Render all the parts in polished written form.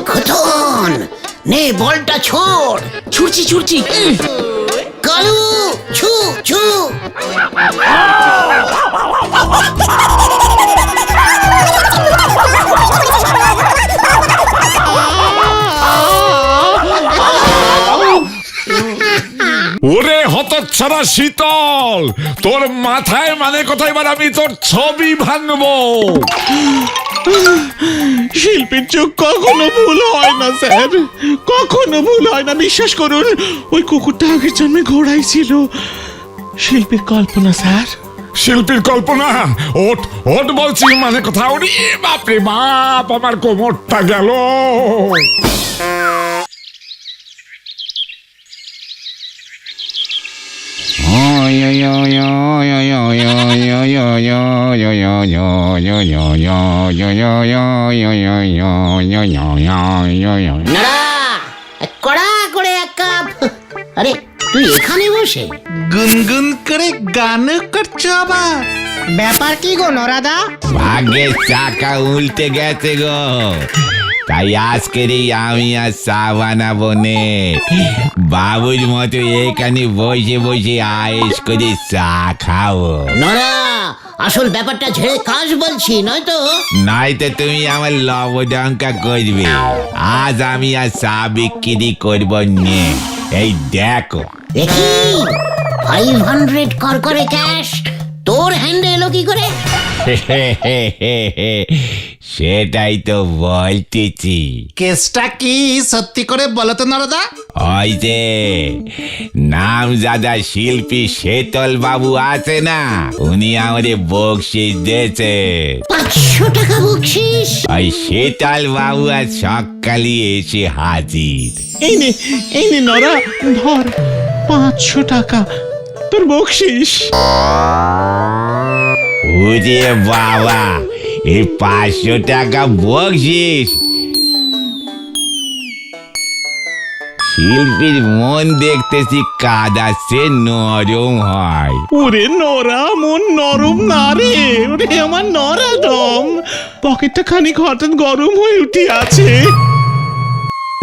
খতন নে বলটা ছোড়। ছুটছি কালু ছু ছু। ওরে হতচ্ছাড়া শীতল, তোর মাথায় মানে কোথায় এবার আমি তোর ছবি ভাঙবো। শিল্পীর চোখ কখনো ভুল হয় না স্যার, কখনো ভুল হয় না, বিশ্বাস করুন। ওই কুকুরটা আগের জন্মে ঘোড়াই ছিল। শিল্পীর কল্পনা স্যার। শিল্পীর কল্পনা? ওঠ ওঠ বলছি, মানে কথা। ওরে বাপরে বাপ, আমার কোমরটা গেল। নাড়া কড়া করে এক কাপ। আরে তুই এখানে বসে গুনগুন করে গান করছো আবার? ব্যাপার কি গো নরাদা? ভাগ্যের চাকা উল্টে গেছে গো, তাই আজকেরই আমি আর চা বানাবো নে। বাবুর মতো এখানে বসে বসে আয়েস করে চা খাবো। নড়া, আসল ব্যাপারটা ঝেড়ে কাজ বলছি, নয়তো নয়তো তুমি আমার লবডঙ্কা করবে। আজ আমি আর চা বিক্রি করবো নে। এই দেখো দেখি 500 করে ক্যাশ তোর হ্যান্ডে এলো কি করে? সেটাই তো বলতেছি। কেসটা কি সত্যি করে বলো তো নরদা? ওই যে নামজাদা শিল্পী শীতল বাবু আছে না, উনি আমারে বকশিস দিয়েছে। 500 টাকা বকশিস? ওই শীতল বাবু আজ সকালে এসে হাজির। এই নে নরা, ধর 500 টাকা তোর বকশিস। ওরে বাবা, এই 500 টাকা বকশিস! শিল্পীর মন দেখতেছি কাদাচ্ছে নরম হয়। ওরে নরা, মন নরম না রে, ওরে আমার নরাদম। পকেটটা খানিক হঠাৎ গরম হয়ে উঠে আছে।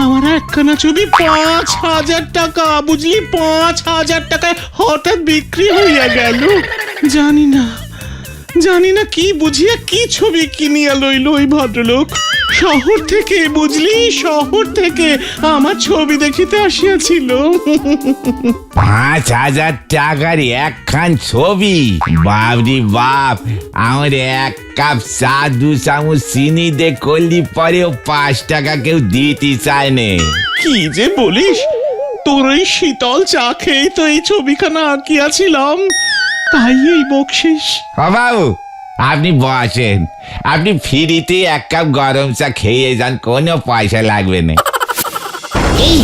আমার একখানা ছবি 5,000 টাকা, বুঝলি? 5,000 টাকায় হঠাৎ বিক্রি হইয়া গেল। জানি না কি বুঝিয়া কি ছবি কিনিয়া লইল ওই ভদ্রলোক। শহর থেকে, বুঝলি, শহর থেকে আমার ছবি দেখিতে আসিয়াছিল। 5,000 টাকার একখান ছবি? বাপরি বাপ, আমার 1 কাপ চা 2 চামচ চিনি দে করলি পরেও 5 টাকা কেউ দিতে চায় নে। কি যে বলিস, তোর ওই শীতল চা খেয়েই তো এই ছবিখানা আঁকিয়াছিলাম, তাই এই বকশিস। বাবু আপনি বসেন, আপনি ফ্রিতে 1 কাপ গরম চা খেয়ে যান, কোনো পয়সা লাগবে না। এই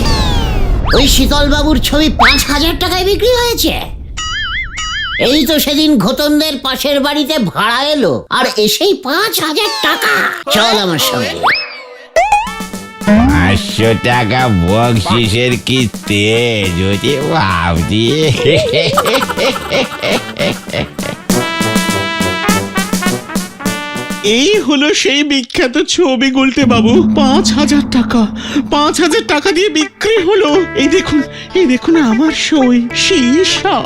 ওই শীতল বাবুর ছবি 5,000 টাকায় বিক্রি হয়েছে? এই তো সেদিন ঘতনদের পাশের বাড়িতে ভাড়া এলো, আর এসেই 5,000 টাকা। চল আমার সঙ্গে। 500 টাকা বকশিসের কি তেজ হচ্ছে বাবজি! এই হলো সেই বিখ্যাত ছবি গুলটে বাবু। 5,000 টাকা, 5,000 টাকা দিয়ে বিক্রি হলো। এই দেখুন আমার সই, সীসা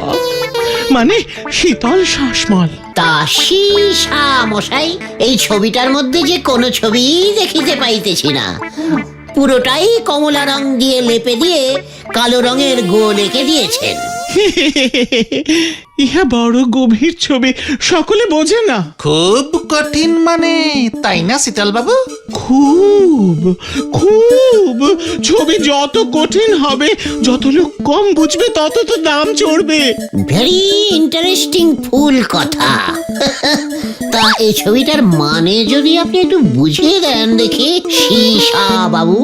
মানে শীতল শাসমল। তা সীসা মশাই, এই ছবিটার মধ্যে যে কোনো ছবি দেখিতে পাইতেছি না। পুরোটাই কমলা রং দিয়ে লেপে দিয়ে কালো রঙের গোল এঁকে দিয়েছেন। ইহা বড় গভীর ছবি, সকলে বোঝে না। খুব কঠিন মানে, তাই না শীতল বাবু? খুব ছবি যত কঠিন হবে, যত লোক কম বুঝবে, তত তো দাম চড়বে। ভেরি ইন্টারেস্টিং ফুল কথা। তা এই ছবিটার মানে যদি আপনি একটু বুঝিয়ে দেন দেখি সীসা বাবু।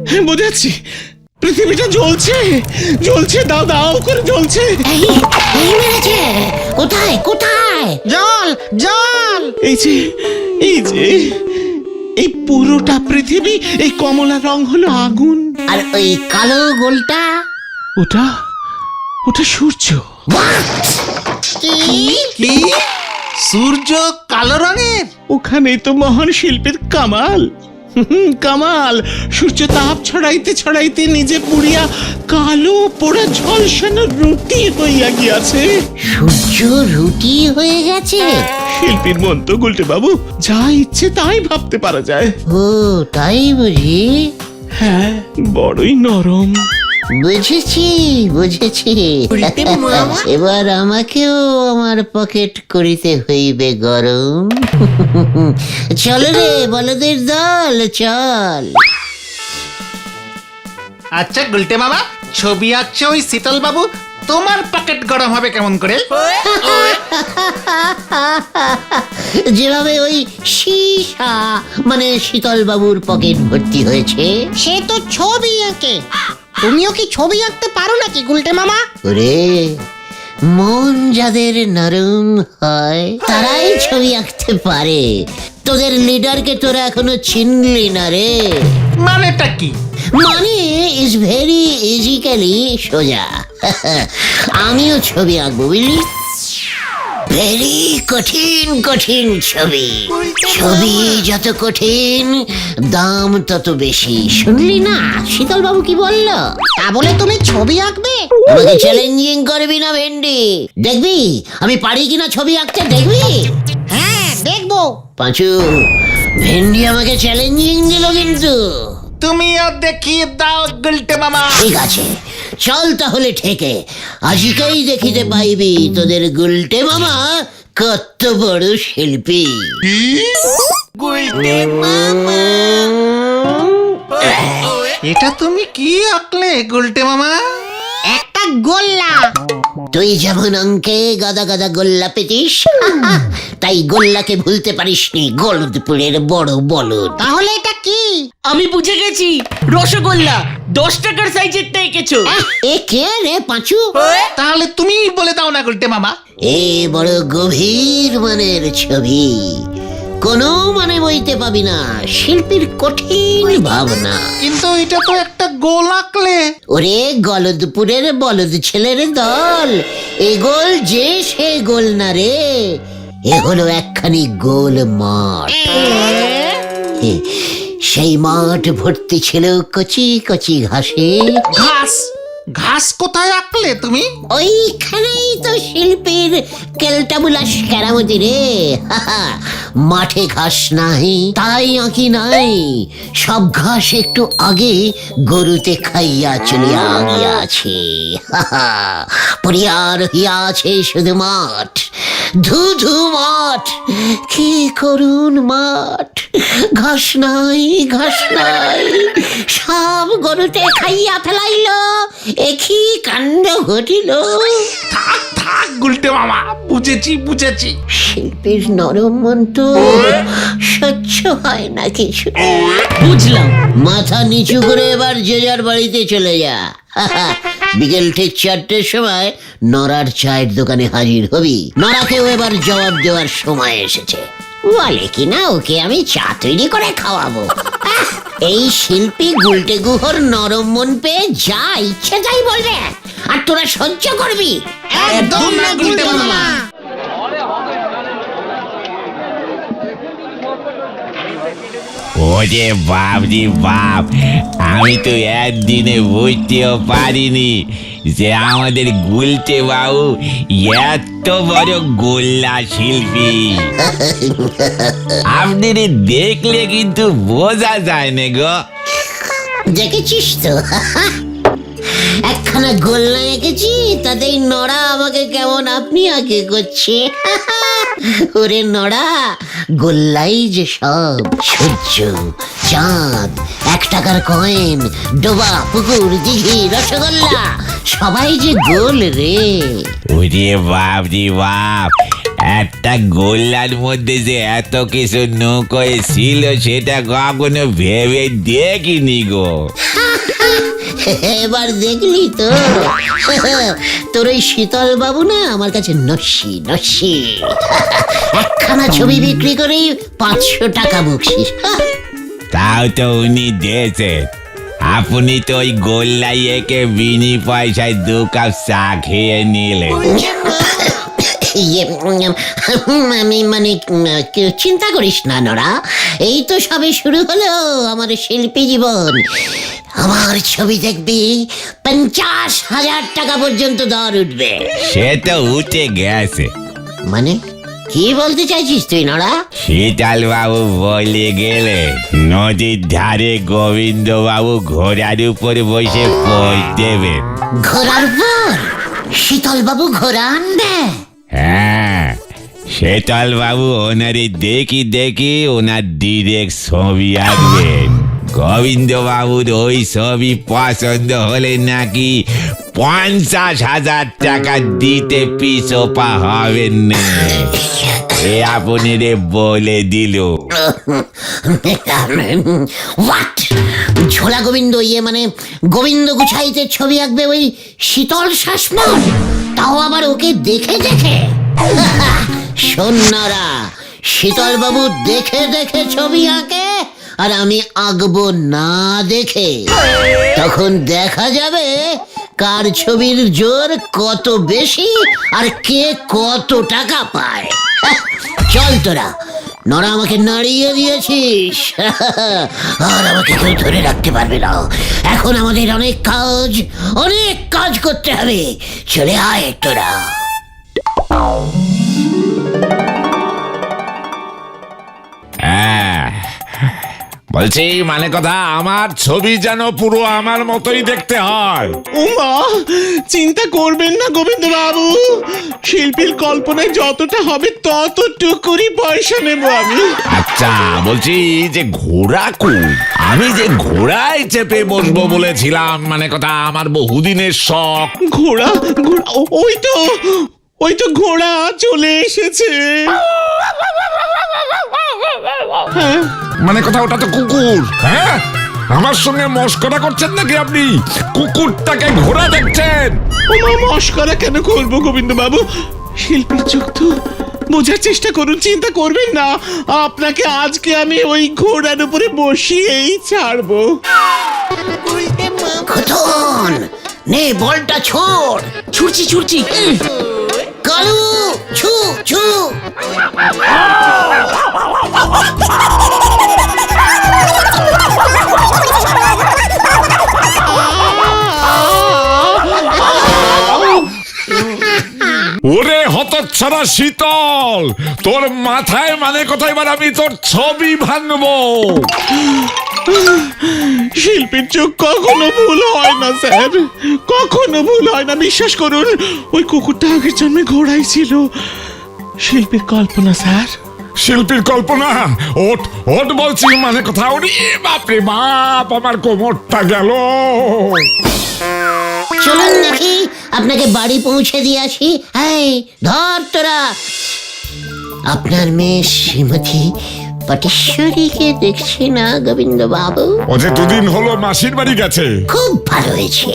হ্যাঁ, বোঝাচ্ছি। পৃথিবীটা জ্বলছে, দাও করে জ্বলছে। কোথায়? জল! এই যে এই পুরোটা পৃথিবী, এই কমলা রং হলো আগুন। আর ওই কালো গোলটা? ওটা সূর্য। কি? সূর্য কালো রঙের? ওখানেই তো মহান শিল্পীর কামাল। কামাল সূর্য তাপ ছড়াইতে ছড়াইতে নিজে পুড়িয়া কালো পোড়া ঝলসানো রুটি হইয়া গিয়াছে। সূর্য রুটি হয়ে গেছে? শিল্পীর মন তো গুলটে বাবু, যা ইচ্ছে তাই ভাবতে পারা যায়। ও তাই বুঝি? হ্যাঁ, বড়ই নরম। বুঝেছি বুঝেছি। এবার আমাকেও আমার পকেট করিতে হইবে গরম। চল রে বলদের দল, চল। আচ্ছা গুলটে মামা, ছবি আঁকছে ওই শীতল বাবু, তোমার পকেট গরম হবে কেমন করে? যেভাবে ওই সীসা মানে শীতল বাবুর পকেট ভর্তি হয়েছে। সে তো ছবি আঁকে, তুমিও কি ছবি আঁকতে পারো নাকি গুলটে মামা? ওরে, মন যাদের নরম হয় তারাই ছবি আঁকতে পারে। তোদের লিডারকে তোরা এখনো চিনলি না রে। মানেটা কি? মানে ইজ ভেরি ইজিক্যালি সোজা। আমিও ছবি আঁকবো বুঝলি, ভেরি কঠিন কঠিন ছবি। ছবি যত কঠিন দাম তত বেশি। শুনলি না শীতল বাবু কি বললো? তা বলে তুমি ছবি আঁকবে? আমাকে চ্যালেঞ্জিং করবি না ভেন্ডি, দেখবি আমি পারি কিনা ছবি আঁকতে, দেখবি? হ্যাঁ দেখবো। পাঁচু, ভেন্ডি আমাকে চ্যালেঞ্জিং দিল কিন্তু। তুমিও দেখিয়ে দাও গুলটে মামা। ঠিক আছে, চল তাহলে ঠেকে আজকেই দেখিতে পাইবি তোদের গুলটে মামা কত বড় শিল্পী। এটা তুমি কি আঁকলে গুলটে মামা? একটা গোল্লা। তুই যেমন অঙ্কে গাদা গাদা গোল্লা পেতিস, তাই গোল্লাকে ভুলতে পারিসনি, গলদপুরের বড় বলদ। তাহলে এটা কি? আমি বুঝে গেছি, রসগোল্লা 10 টাকার সাইজেরটা এঁকেছো। এ কে রে পাঁচু? তাহলে তুমি বলে দাও না গুলটে মামা। এ বড় গভীর মানের ছবি, কোনো মানে বইতে পাবি না, শিল্পীর কঠিন ভাবনা। কিন্তু এটা তো একটা গোল আঁকলে। ওরে গলদপুরের বলদ ছেলের দল, এ গোল যে সে গোল না রে, এ হলো একখানি গোল মাঠ। সেই মাঠ ভর্তি ছিল কচি কচি ঘাসে। ঘাস? ঘাস কোথায় আঁকলে তুমি? ওইখানেই তো শিল্পীর কেলটাবুলাস কেরামতি রে। মাঠে ঘাস নাই তাই আঁকি নাই, সব ঘাস একটু আগে গরুতে খাইয়া চলিয়া গিয়াছে। পড়িয়া রহিয়াছে শুধু মাঠ, ধুধু মাঠ, কি করুন মাঠ। ঘাস নাই ঘাস নাই, সব গরুতে খাইয়া ফেলাইল, একই কাণ্ড ঘটিল। থাক থাক গুলটে মামা, বুঝেছি বুঝেছি। শিল্পীর নরম মন তো সহ্য হয় না কিছু। বুঝলাম। মাথা নিচু করে এবার যে যার বাড়িতে চলে যা। বিকেল ঠিক 4টের সময় নরার চায়ের দোকানে হাজির হবি। নরাকেও এবার জবাব দেওয়ার সময় এসেছে। বলে কিনা ওকে আমি চা তৈরি করে খাওয়াবো। এই শিল্পী গুলটে গুহর নরম মন পেয়ে যা ইচ্ছে তাই বলবে, আর তোরা সহ্য করবি? একদম না গুলটে মামা। ওরে বাপ রে বাপ, আমি তো একদিনে বুঝতেও পারিনি যে আমাদের গুলটে বাবু এত বড় গোল্লা শিল্পী। আপনাদের দেখলে কিন্তু বোঝা যায় না গো। দেখেছিস তো, একখানা গোল্লা এঁকেছি, তাতেই নড়া আমাকে কেমন আপনি আগে করছে। ওরে নড়া, গোল্লাই যে সব, সূর্য, চাঁদ, 1 টাকার কয়েন, ডোবা, পুকুর, দিঘি, রসগোল্লা, সবাই যে গোল রে। ওরে বাপ রে বাপ, একটা গোল্লার মধ্যে যে এত কিছু নৌকোয় ছিল সেটা কখনো ভেবে দেখিনি গো। এবার দেখলি তো, তোর ওই শীতল বাবু না আমার কাছে নস্যি নস্যি। একখানা ছবি বিক্রি করেই 500 টাকা বকশিস। তাও তো উনি দিয়েছেন, আপনি তো ওই গোল্লাই একে বিনি পয়সায় 2 কাপ চা খেয়ে নিলেন। আমি মানে চিন্তা করিস না নরা, এই তো সবে শুরু হলো আমার শিল্পী জীবন। আমার ছবি দেখবি 50,000 টাকা পর্যন্ত দর উঠবে। সে তো উঠে গেছে। মানে কি বলতে চাইছিস তুই নরা? শীতল বাবু বলে গেলে নদীর ধারে গোবিন্দ বাবু ঘোড়ার উপর বসে পোজ দেবেন। ঘোড়ার পর শীতল বাবু ঘোড়া আনবে? হ্যাঁ, শীতল বাবু ওনারে দেখি দেখি ওনার ডিরেক্ট ছবি আঁকবেন। গোবিন্দ বাবুর ওই ছবি পছন্দ হলে নাকি 50,000 টাকা দিতে পিছপা হবেন না। এ আপনি রে বলে দিল। হোয়াট? ঝোলা গোবিন্দ মানে গোবিন্দ গুছাইতে ছবি আঁকবে ওই শীতল শাসমল, তাও আবার ওকে দেখে দেখে? সন্ন্যারা, শীতল বাবু দেখে দেখে ছবি আঁকে আর আমি আঁকবো না দেখে। তখন দেখা যাবে কার ছবির জোর কত বেশি আর কে কত টাকা পায়। চল তোরা, নরা আমাকে নাড়িয়ে দিয়েছিস আর আমাকে কেউ ধরে রাখতে পারবে না। এখন আমাদের অনেক কাজ করতে হবে। চলে আয় তোরা। বলছি মানে কথা, আমার ছবি যেন পুরো আমার মতোই দেখতে হয়। উমা, চিন্তা করবেন না গোবিন্দ বাবু, শিল্পীর কল্পনায় যতটা হবে ততটুকুরই পয়সা নেব আমি। আচ্ছা, বলছি যে ঘোড়া কই? আমি যে ঘোড়ায় চেপে বসবো বলেছিলাম, মানে কথা আমার বহুদিনের শখ। ঘোড়া ঘোড়া ওই তো ঘোড়া চলে এসেছে। হ্যাঁ, মানে কথা ওটা তো কুকুর। হ্যাঁ, আমার সঙ্গে মস্করা করছেন নাকি আপনি? কুকুরটাকে ঘোড়া দেখছেন? ওমা, মস্করা কেন করবো গোবিন্দ বাবু? শিল্পীর চোখ তো, বোঝার চেষ্টা করুন, চিন্তা করবেন না। আপনাকে আজকে আমি ওই ঘোড়ার উপরে বসিয়েই ছাড়বো। খতন নে, বলটা ছোড়। ছুটছি কালু, ছু ছু। ওরে হতচ্ছাড়া শীতল, তোর মাথায় মানে কথা এবার আমি তোর ছবি ভাঙবো। শিল্পীর চোখ কখনো ভুল হয় না স্যার, কখনো ভুল হয় না, বিশ্বাস করুন। ওই কুকুরটা আগের জন্মে ঘোড়াই ছিল। শিল্পীর কল্পনা স্যার। শিল্পীর কল্পনা? ওঠ ওঠ বলছি, মানে কথা। ওরে বাপরে বাপ, আমার কোমরটা গেল। চলুন দেখি আপনাকে বাড়ি পৌঁছে দিয়ে আসি। এই ধর তোরা। আপনার মেয়ে শ্রীমতী পটেশ্বরীকে দেখছি না গোবিন্দ বাবু? ও যে দুদিন হলো মাসির বাড়ি গেছে। খুব ভালো হয়েছে।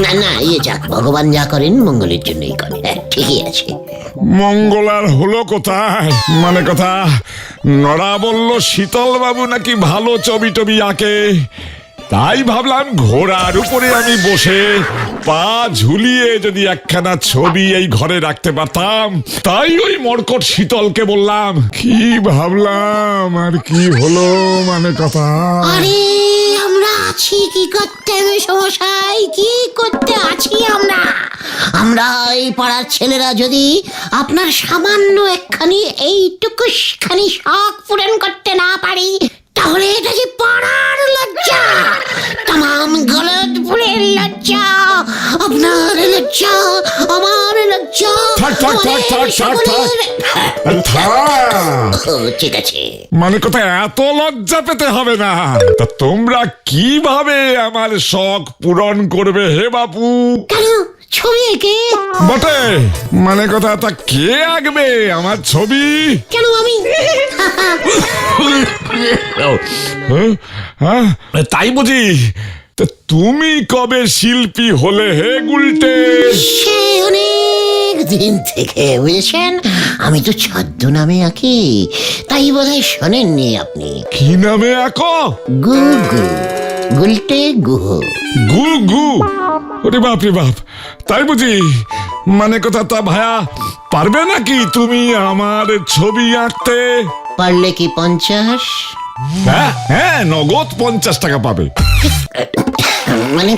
না না, যাক, ভগবান যা করেন মঙ্গলের জন্যই করে। ঠিকই আছে। মঙ্গল আর হলো কোথায়? মানে কথা, নড়া বলল শীতল বাবু নাকি ভালো ছবি টবি আঁকে, তাই ভাবলাম ঘোড়ার উপরে আমি বসে পা ঝুলিয়ে যদি একখানা ছবি এই ঘরে রাখতে পারতাম। তাই ওই মরকট শীতলকে বললাম। কি ভাবলাম আর কি হলো, মানে কথা। আরে আমরা আছি কি করতে মশাই, কি করতে আছি আমরা? আমরা এই পাড়ার ছেলেরা যদি আপনার সামান্য একখানি এইটুকুখানি শখ পূরণ করতে না পারি, তাহলে এটা যে পাড়ার লজ্জা, তাম গলদপুরের লজ্জা, আপনার লজ্জা, আমার লজ্জা। ঠিক আছে, মানে কথা, এত লজ্জা পেতে হবে না। তা তোমরা কিভাবে আমার শখ পূরণ করবে হে বাপু? কেন ছবি এঁকে? বটে, মানে কথা, তা কে আঁকবে আমার ছবি? কেন আমি? হ্যাঁ, তাই বুঝি? তা তুমি কবে শিল্পী হলে হে গুলটে? সে অনেক দিন থেকে, বুঝেছেন। আমি তো ছদ্মনামে আঁকি, তাই বোধহয় শোনেননি আপনি। কি নামে আঁকো? গুগু, গুলটে গুহ। গু গু? ওরে বাপ রে বাপ, তাই বুঝি? মানে কথা, তা ভায়া পারবে নাকি তুমি আমার ছবি আঁকতে? পারলে কি 50? হ্যাঁ হ্যাঁ, নগদ 50 টাকা পাবে। মানে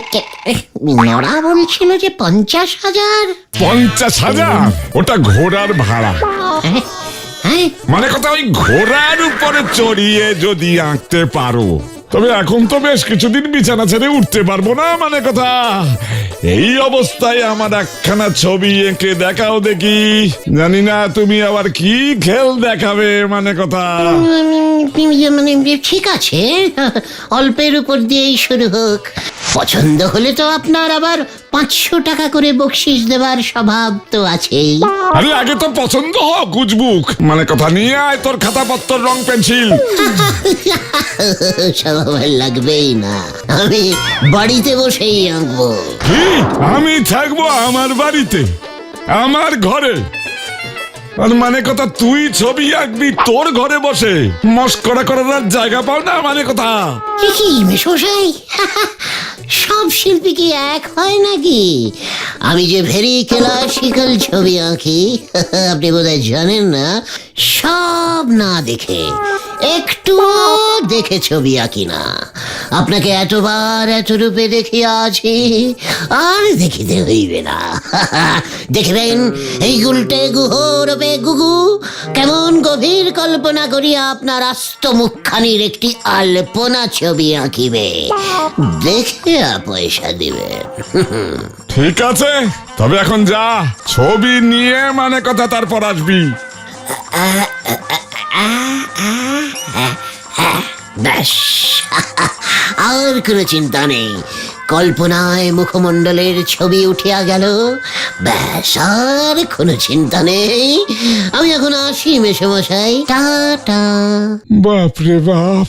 নড়া বলছিল যে 50,000। 50,000? ওটা ঘোড়ার ভাড়া। হ্যাঁ, মানে কথা, ওই ঘোড়ার উপরে চড়িয়ে যদি আঁকতে পারো। তবে এখন তো বেশ কিছুদিন বিছানা ছেড়ে উঠতে পারবো না, মানে কথা। এই অবস্থায় আমার একখানা ছবি এঁকে দেখাও দেখি। জানি না তুমি আবার কি খেল দেখাবে, মানে কথা। মানে ঠিক আছে, অল্পের উপর দিয়েই শুরু হোক। পছন্দ হলে তো আপনার আবার 500 টাকা করে বকশিস দেবার স্বভাব তো আছেই। আরে আগে তো পছন্দ হোক উজবুক, মানে কথা। নিয়ে আয় তোর খাতাপত্র, রং, পেন্সিল। স্বভাব আর লাগবেই না, আমি বাড়িতে বসেই আঁকবো। কি? আমি থাকবো আমার বাড়িতে, আমার ঘরে? আর মানে কথা, তুই ছবি আঁকবি তোর ঘরে বসে? মস্করা করার আর জায়গা পাও না, মানে কথা। কি মেশমশাই, সব শিল্পী কি এক হয় নাকি? আমি যে ভেরি ক্লাসিক্যাল ছবি আঁকি, আপনি বোধহয় জানেন না। সব না দেখে, একটুও দেখে ছবি আঁকি না। আপনাকে এতবার এত রূপে দেখিয়াছি, আর দেখিতে হইবে না। দেখবেন এই গুলটে গুহ রূপে গুগু কেমন গভীর কল্পনা করিয়া আপনার আস্ত মুখখানির একটি আলপনা ছবি আঁকিবে। দেখে পয়সা দিবে। ঠিক আছে, তবে এখন যা, ছবি নিয়ে মানে কথা তারপর আসবি। ব্যাস, আর কোনো চিন্তা নেই। কল্পনায় মুখমণ্ডলের ছবি উঠিয়া গেল। ব্যাস, আর কোনো চিন্তা নেই। আমি এখন আসি মেশমশাই, টাটা। বাপরে বাপ।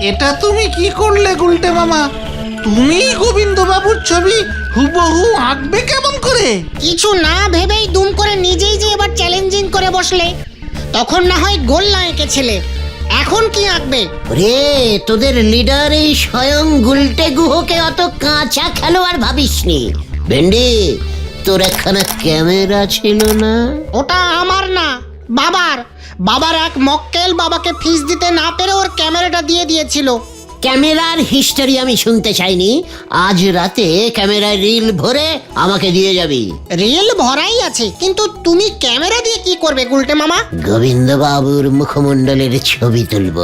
এটা তুমি কি করলে গুলটে মামা? তুমি গোবিন্দ বাবুর ছবি হুবহু আঁকবে কেমন করে? কিছু না ভেবেই দুম করে নিজেই যে এবার চ্যালেঞ্জিং করে বসলে। তখন না হয় গোল্লা এঁকেছিলে, এখন কি আঁকবে? রে, তোদের লিডার এই স্বয়ং গুলটে গুহকে অত কাঁচা খেলোয়াড় ভাবিসনি। ভেন্ডি, তোর একখানা ক্যামেরা ছিল না? ওটা আমার না, বাবার। বাবার এক মক্কেল বাবাকে ফিস দিতে না পেরে ওর ক্যামেরাটা দিয়ে দিয়েছিল। ক্যামেরার হিস্টোরি আমি শুনতে চাইনি। আজ রাতে ক্যামেরায় রিল ভরে আমাকে দিয়ে যাবি। রিল ভরাই আছে, কিন্তু তুমি ক্যামেরা দিয়ে কি করবে গুলটে মামা? গোবিন্দ বাবুর মুখমণ্ডলের ছবি তুলব।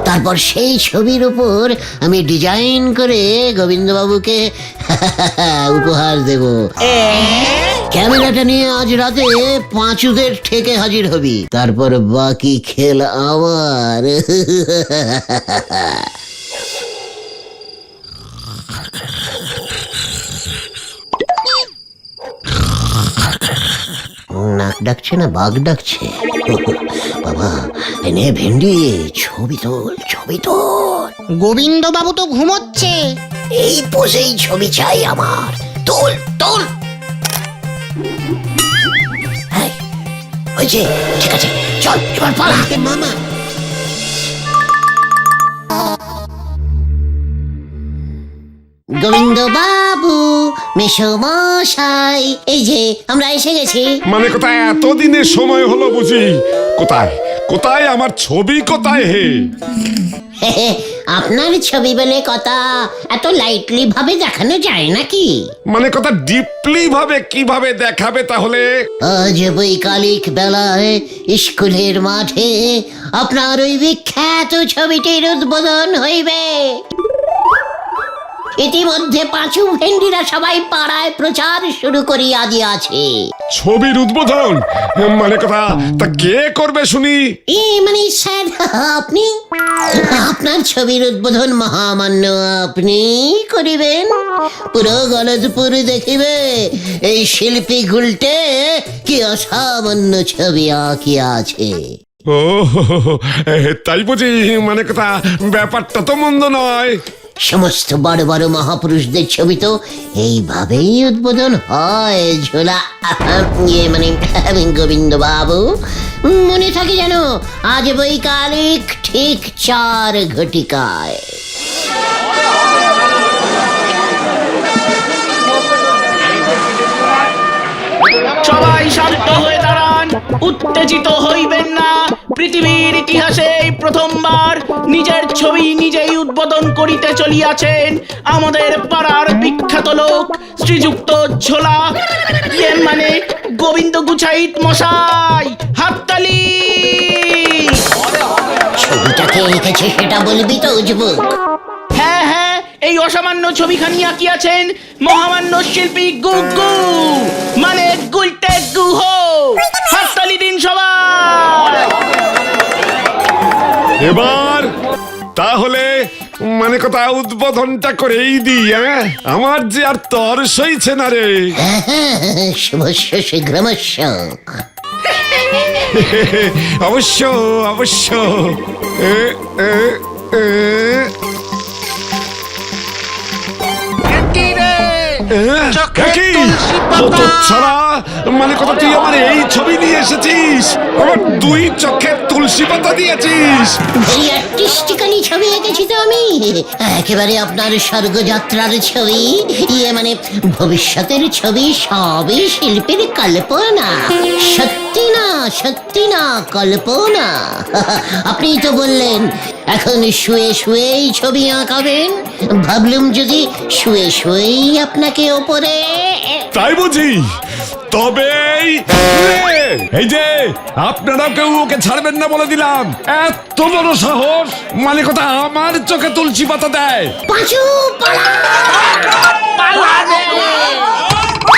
তারপর সেই ছবির উপর আমি ডিজাইন করে গোবিন্দ বাবুকে উপহার দেব। ক্যামেরাটা নিয়ে আজ রাতে পাঁচুদের ঠেকে হাজির হবি, তারপর বাকি খেল আমার। নাক ডাকছে না বাঘ ডাকছে? বাবা, এনে ভেন্ডি, ছবি তোল, ছবি তোল। গোবিন্দ বাবু তো ঘুমোচ্ছে। এই পোজেই ছবি চাই আমার। তোল তোল। হয়েছে, ঠিক আছে, চল এবার পালা। মামা, গোবিন্দ বাবু, মেশমশাই, এই যে আমরা এসে গেছি। মানে কোথায় এতদিনের সময় হলো বুঝি? কোথায় কোথায় আমার ছবি, কোথায় হে? আপনার ছবি বলে কথা, এত লাইটলি ভাবে দেখানো যায় নাকি? মানে কথা, ডিপলি ভাবে কিভাবে দেখাবে তাহলে? আজ বৈকালিক বেলায় স্কুলের মাঠে আপনার ওই বিখ্যাত ছবিটির উদ্বোধন হইবে। ইতিমধ্যে পাঁচু ভেন্ডিরা সবাই পাড়ায় প্রচার শুরু করিয়া দিয়াছে। ছবির উদ্বোধন? মানে কথা, তা কে করবে শুনি? মানে স্যার, আপনি। আপনার ছবির উদ্বোধন মহামান্য আপনি করিবেন। পুরো গলদপুর দেখিবে এই শিল্পী গুলটে কি অসামান্য ছবি আঁকিয়াছে। ও, তাই বুঝি? মানে কথা, ব্যাপারটা তো মন্দ নয়। সমস্ত বড় বড় মহাপুরুষদের ছবি তো এইভাবেই উদ্বোধন হয়। ঝোলা মানে গোবিন্দ বাবু, মনে থাকে যেন আজ বৈকালিক ঠিক 4 ঘটিকায়। উত্তেজিত হইবেন না। পৃথিবীর ইতিহাসে এই প্রথমবার নিজের ছবি নিজেই উদ্বোধন করিতে চলিয়াছেন আমাদের পাড়ার বিখ্যাত লোক শ্রীযুক্ত ঝোলা, মানে গোবিন্দ গুছাইত মশাই। হাততালি। ছবিটা কে এঁকেছে সেটা বলবি তো যুবক? হ্যাঁ হ্যাঁ, এই অসামান্য ছবিখানি আঁকিয়াছেন মহামান্য শিল্পী গুগু, মানে গুলটে গুহ। হাততালি দিন সবাই। এবার তাহলে মানে কথা উদ্বোধনটা করেই দিই। হ্যাঁ, আমার যে আর তর সইছে না রে। শুভস্য শীঘ্রমস্য। অবশ্য অবশ্য। এ, এ, এ, চোখে কি? তুলসী পাতা। কত ছাড়া মানে কথা তুই আমার এই ছবি নিয়ে এসেছিস, আমার দুই চোখে তুলসী পাতা দিয়েছিস। ভেরি আর্টিস্টিক্যালি ছবি এঁকেছি তো আমি, একেবারে আপনার স্বর্গযাত্রার ছবি, মানে ভবিষ্যতের ছবি। সবই শিল্পীর কল্পনা, সত্যি না কল্পনা। আপনি তো বললেন এখন শুয়ে শুয়েই ছবি আঁকাবেন, ভাবলুম যদি শুয়ে শুয়েই আপনাকে ওপরে। তাই বুঝি? তবেই এই যে আপনারাও কেউ ওকে ছাড়বেন না বলে দিলাম। এত বড় সাহস, মানে কথা আমার চোখে তুলসী পাতা দেয়। পাঁচু পালা।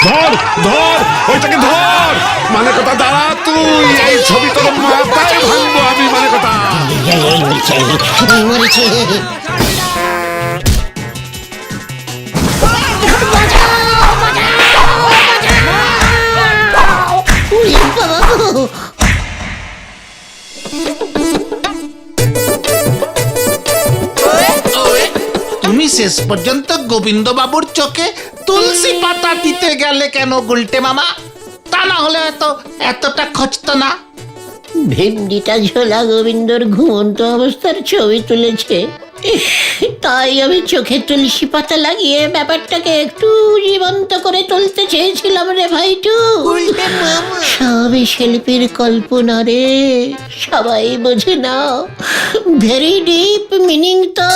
ধর ধর ওইটাকে ধর, মানে কথা দাঁড়া তুই, এই ছবি তোর মাথায় ভাঙবো আমি, মানে কথা। মরেছে। তুমি শেষ পর্যন্ত গোবিন্দ বাবুর চোখে তুলসী পাতা দিতে গেলে কেন গুলটে মামা? তা না হলে হয়তো এতটা খচতো না। ভেন্ডিটা ঝোলা গোবিন্দর ঘুমন্ত অবস্থার ছবি তুলেছে, তাই আমি চোখে তুলসী পাতা লাগিয়ে ব্যাপারটাকে একটু জীবন্ত করে তুলতে চেয়েছিলাম রে ভাইটু। সবই শিল্পীর কল্পনা রে, সবাই বোঝে না। ভেরি ডিপ মিনিং তো।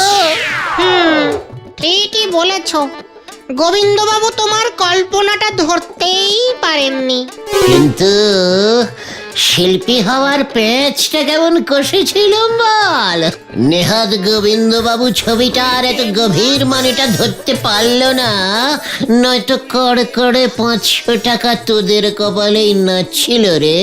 ঠিকই বলেছ, গোবিন্দবাবু তোমার কল্পনাটা ধরতেই পারেননি। কিন্তু শিল্পী হওয়ার পেঁচটা কেমন কষেছিলাম বল। নেহাত গোবিন্দবাবু ছবিটার এত গভীর মানেটা ধরতে পারলো না, নয়তো কড় করে 500 টাকা তোদের কপালেই নাচছিল রে।